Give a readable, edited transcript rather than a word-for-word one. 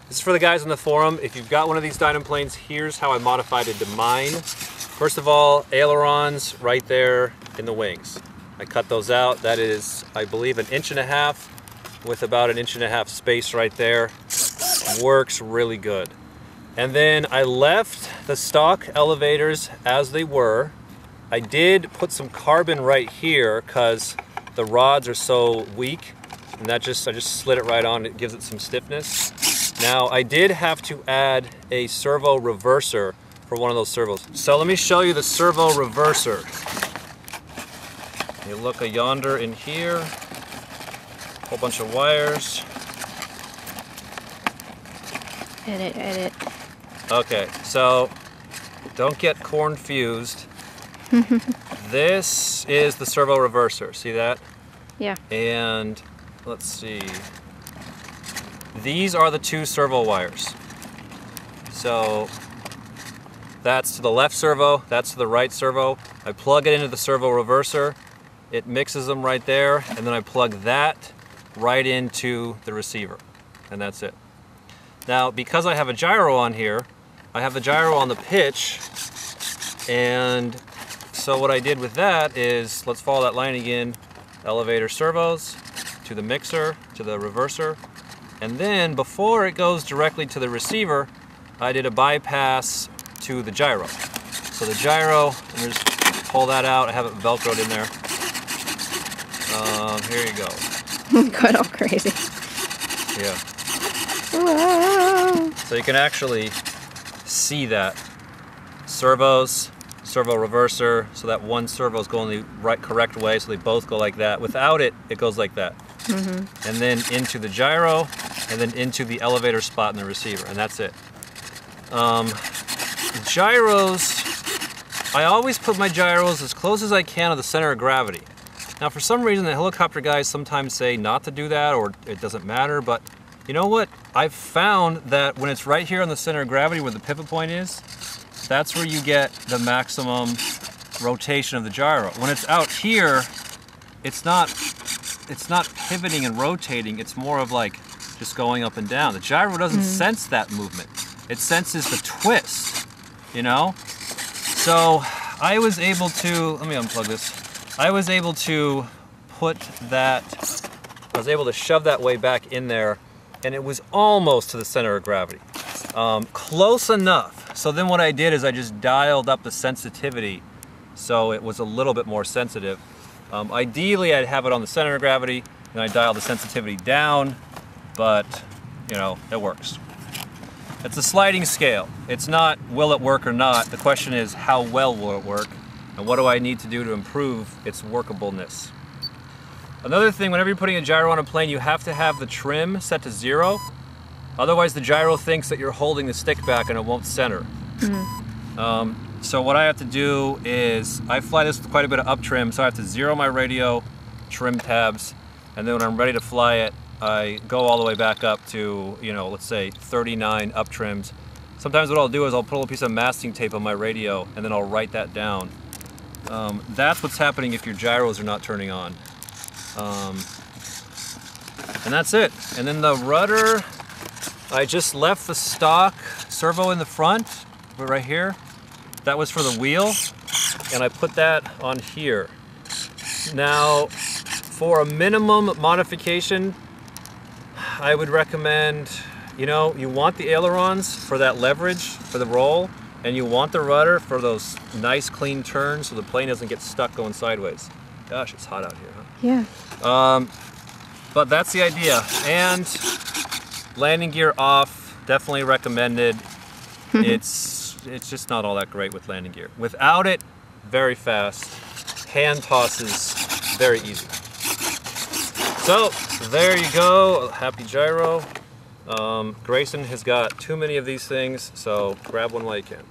This is for the guys on the forum. If you've got one of these Dynam planes, here's how I modified it to mine. First of all, ailerons right there in the wings. I cut those out. That is, I believe, 1.5 inches with about 1.5 inches space right there. Works really good. And then I left the stock elevators as they were. I did put some carbon right here because the rods are so weak, and I just slid it right on. It gives it some stiffness. Now I did have to add a servo reverser for one of those servos. So let me show you the servo reverser. You look yonder in here, a whole bunch of wires. Edit. Okay, so don't get confused. This is the servo reverser, see that? Yeah. And let's see. These are the 2 servo wires. So that's to the left servo, that's to the right servo. I plug it into the servo reverser, it mixes them right there, and then I plug that right into the receiver, and that's it. Now, because I have a gyro on here, I have the gyro on the pitch, and so what I did with that is, let's follow that line again, elevator servos, to the mixer, to the reverser, and then before it goes directly to the receiver, I did a bypass to the gyro. So the gyro, let me just pull that out, I have it velcroed in there. Here you go. Going all crazy. Yeah. Whoa. So you can actually see that. Servos, servo reverser, so that one servo is going the correct way, so they both go like that. Without it, it goes like that. And then into the gyro, and then into the elevator spot in the receiver, and that's it. Gyros, I always put my gyros as close as I can to the center of gravity. Now for some reason the helicopter guys sometimes say not to do that, or it doesn't matter, but you know what? I've found that when it's right here on the center of gravity where the pivot point is, that's where you get the maximum rotation of the gyro. When it's out here, it's not pivoting and rotating, it's more of like just going up and down. The gyro doesn't sense that movement. It senses the twist, you know? So I was able to, let me unplug this. I was able to put that, I was able to shove that way back in there, and it was almost to the center of gravity. Close enough. So then what I did is I just dialed up the sensitivity so it was a little bit more sensitive. Ideally I'd have it on the center of gravity, and I dial the sensitivity down, but you know, it works. It's a sliding scale. It's not will it work or not. The question is how well will it work, and what do I need to do to improve its workableness. Another thing, whenever you're putting a gyro on a plane, you have to have the trim set to 0. Otherwise the gyro thinks that you're holding the stick back and it won't center. So what I have to do is, I fly this with quite a bit of up trim, so I have to 0 my radio, trim tabs, and then when I'm ready to fly it, I go all the way back up to, you know, let's say 39 up trims. Sometimes what I'll do is I'll put a little piece of masking tape on my radio, and then I'll write that down. That's what's happening if your gyros are not turning on. And that's it. And then the rudder, I just left the stock servo in the front, right here. That was for the wheel, and I put that on here. Now, for a minimum modification, I would recommend, you know, you want the ailerons for that leverage, for the roll, and you want the rudder for those nice clean turns so the plane doesn't get stuck going sideways. Gosh, it's hot out here, huh? Yeah. But that's the idea. And landing gear off, definitely recommended. It's just not all that great with landing gear. Without it, very fast. Hand tosses, very easy. So, there you go, happy gyro. Grayson has got too many of these things, so grab one while you can.